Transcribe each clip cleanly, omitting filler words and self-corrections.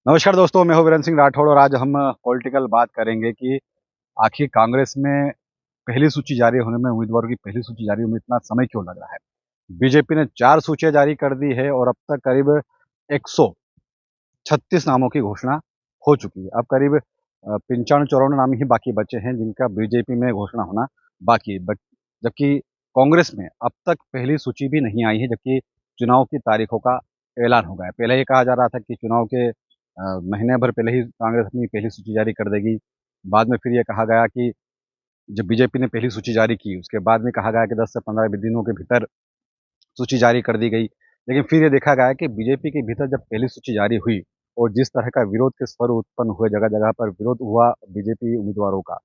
नमस्कार दोस्तों, मैं हूँ वीरेंद्र सिंह राठौड़ और आज हम पॉलिटिकल बात करेंगे कि आखिर कांग्रेस में पहली सूची जारी होने में उम्मीदवारों की पहली सूची जारी होने में इतना समय क्यों लग रहा है। बीजेपी ने 4 सूचियाँ जारी कर दी है और अब तक करीब 136 नामों की घोषणा हो चुकी है। अब करीब 95-54 नाम ही बाकी बचे हैं जिनका बीजेपी में घोषणा होना बाकी है। जबकि कांग्रेस में अब तक पहली सूची भी नहीं आई है, जबकि चुनाव की तारीखों का ऐलान हो गया है। पहले ये कहा जा रहा था कि चुनाव के महीने भर पहले ही कांग्रेस अपनी पहली सूची जारी कर देगी। बाद में फिर ये कहा गया कि जब बीजेपी ने पहली सूची जारी की, उसके बाद में कहा गया कि 10 से 15 दिनों के भीतर सूची जारी कर दी गई। लेकिन फिर ये देखा गया कि बीजेपी के भीतर जब पहली सूची जारी हुई और जिस तरह का विरोध के स्वर उत्पन्न हुए, जगह-जगह पर विरोध हुआ बीजेपी उम्मीदवारों का,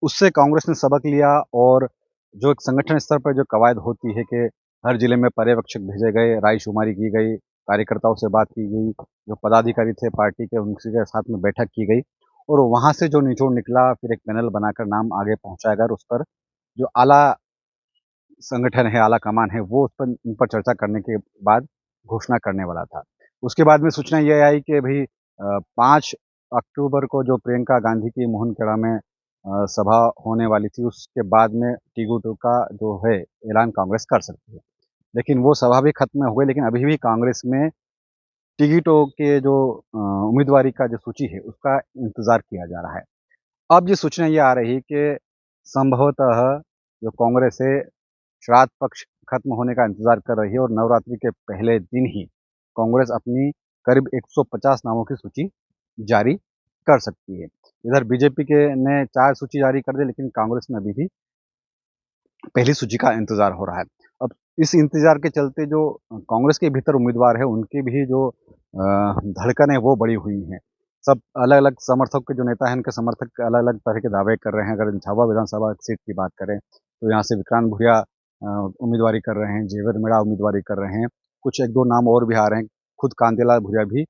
उससे कांग्रेस ने सबक लिया और जो एक संगठन स्तर पर जो कवायद होती है कि हर जिले में पर्यवेक्षक भेजे गए, रायशुमारी की गई, कार्यकर्ताओं से बात की गई, जो पदाधिकारी थे पार्टी के उनके साथ में बैठक की गई और वहाँ से जो निचोड़ निकला फिर एक पैनल बनाकर नाम आगे पहुँचाया गया और उस पर जो आला संगठन है, आला कमान है, वो उन पर चर्चा करने के बाद घोषणा करने वाला था। उसके बाद में सूचना ये आई कि भई 5 अक्टूबर को जो प्रियंका गांधी की मोहनखेड़ा में सभा होने वाली थी, उसके बाद में टिकटों का जो है ऐलान कांग्रेस कर सकती है। लेकिन वो सभा भी खत्म हो गई, लेकिन अभी भी कांग्रेस में टिकटों के जो उम्मीदवारी का जो सूची है, उसका इंतज़ार किया जा रहा है। अब ये सूचना ये आ रही कि संभवतः जो कांग्रेस है श्राद्ध पक्ष खत्म होने का इंतज़ार कर रही है और नवरात्रि के पहले दिन ही कांग्रेस अपनी करीब 150 नामों की सूची जारी कर सकती है। इधर बीजेपी के ने 4 सूची जारी कर दी, लेकिन कांग्रेस में अभी भी पहली सूची का इंतज़ार हो रहा है। अब इस इंतज़ार के चलते जो कांग्रेस के भीतर उम्मीदवार है, उनकी भी जो धड़कन है वो बढ़ी हुई हैं। सब अलग-अलग समर्थक के जो नेता हैं, उनके समर्थक अलग-अलग तरह के दावे कर रहे हैं। अगर झाबुआ विधानसभा सीट की बात करें, तो यहाँ से विक्रांत भूरिया उम्मीदवारी कर रहे हैं, जेवर मीणा उम्मीदवारी कर रहे हैं। कुछ 1-2 नाम और भी आ रहे हैं। खुद कांतिलाल भूरिया भी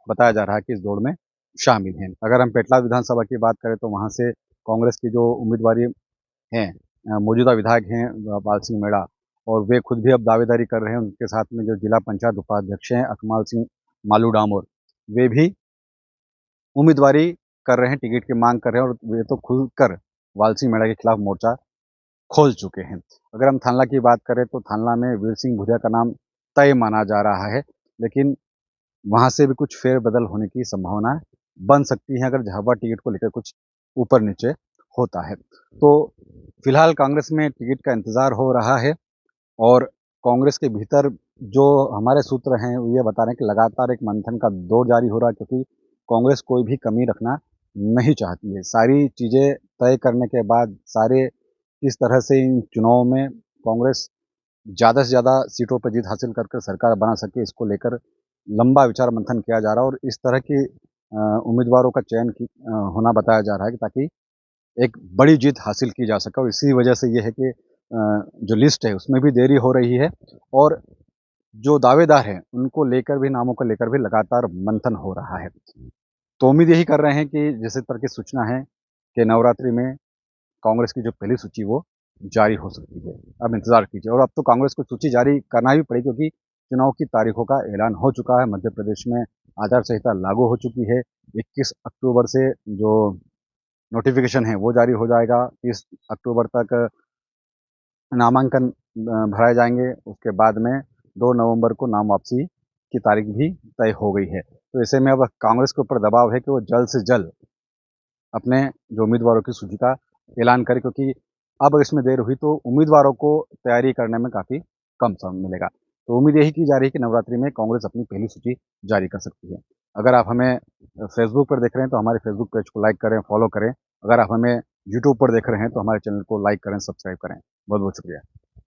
बताया जा रहा है कि इस दौड़ में शामिल हैं। अगर हम पेटलाद विधानसभा की बात करें, तो वहाँ से कांग्रेस की जो उम्मीदवारी हैं मौजूदा विधायक हैं पाल सिंह मेड़ा और वे खुद भी अब दावेदारी कर रहे हैं। उनके साथ में जो जिला पंचायत उपाध्यक्ष हैं अकमाल सिंह मालू डामोर, वे भी उम्मीदवारी कर रहे हैं, टिकट की माँग कर रहे हैं और वे तो खुलकर वाल सिंह मेड़ा के खिलाफ मोर्चा खोल चुके हैं। अगर हम थानला की बात करें तो थानला में वीर सिंह भूरिया का नाम तय माना जा रहा है, लेकिन वहाँ से भी कुछ फेर-बदल होने की संभावना बन सकती है अगर झाबुआ टिकट को लेकर कुछ ऊपर-नीचे होता है। तो फिलहाल कांग्रेस में टिकट का इंतज़ार हो रहा है और कांग्रेस के भीतर जो हमारे सूत्र हैं, वो ये बता रहे हैं कि लगातार एक मंथन का दौर जारी हो रहा है क्योंकि कांग्रेस कोई भी कमी रखना नहीं चाहती है। सारी चीज़ें तय करने के बाद सारे किस तरह से इन चुनावों में कांग्रेस ज़्यादा से ज़्यादा सीटों पर जीत हासिल कर सरकार बना सके, इसको लेकर लंबा विचार मंथन किया जा रहा है और इस तरह की उम्मीदवारों का चयन होना बताया जा रहा है कि ताकि एक बड़ी जीत हासिल की जा सके और इसी वजह से ये है कि जो लिस्ट है उसमें भी देरी हो रही है और जो दावेदार हैं उनको लेकर भी नामों को लेकर भी लगातार मंथन हो रहा है। तो उम्मीद यही कर रहे हैं कि जिस तरह की सूचना है कि नवरात्रि में कांग्रेस की जो पहली सूची वो जारी हो सकती है। अब इंतज़ार कीजिए और अब तो कांग्रेस को सूची जारी करना ही पड़ेगी क्योंकि चुनाव की तारीखों का ऐलान हो चुका है। मध्य प्रदेश में आचार संहिता लागू हो चुकी है। 21 अक्टूबर से जो नोटिफ़िकेशन है वो जारी हो जाएगा। 30 अक्टूबर तक नामांकन भराए जाएँगे। उसके बाद में 2 नवंबर को नाम वापसी की तारीख भी तय हो गई है। तो ऐसे में अब कांग्रेस के ऊपर दबाव है कि वो जल्द से जल्द अपने जो उम्मीदवारों की सूची का ऐलान करें क्योंकि अब इसमें देर हुई तो उम्मीदवारों को तैयारी करने में काफ़ी कम समय मिलेगा। तो उम्मीद यही की जा रही है कि नवरात्रि में कांग्रेस अपनी पहली सूची जारी कर सकती है। अगर आप हमें फेसबुक पर देख रहे हैं तो हमारे फेसबुक पेज को लाइक करें, फॉलो करें। अगर आप हमें यूट्यूब पर देख रहे हैं तो हमारे चैनल को लाइक करें, सब्सक्राइब करें। बहुत-बहुत शुक्रिया।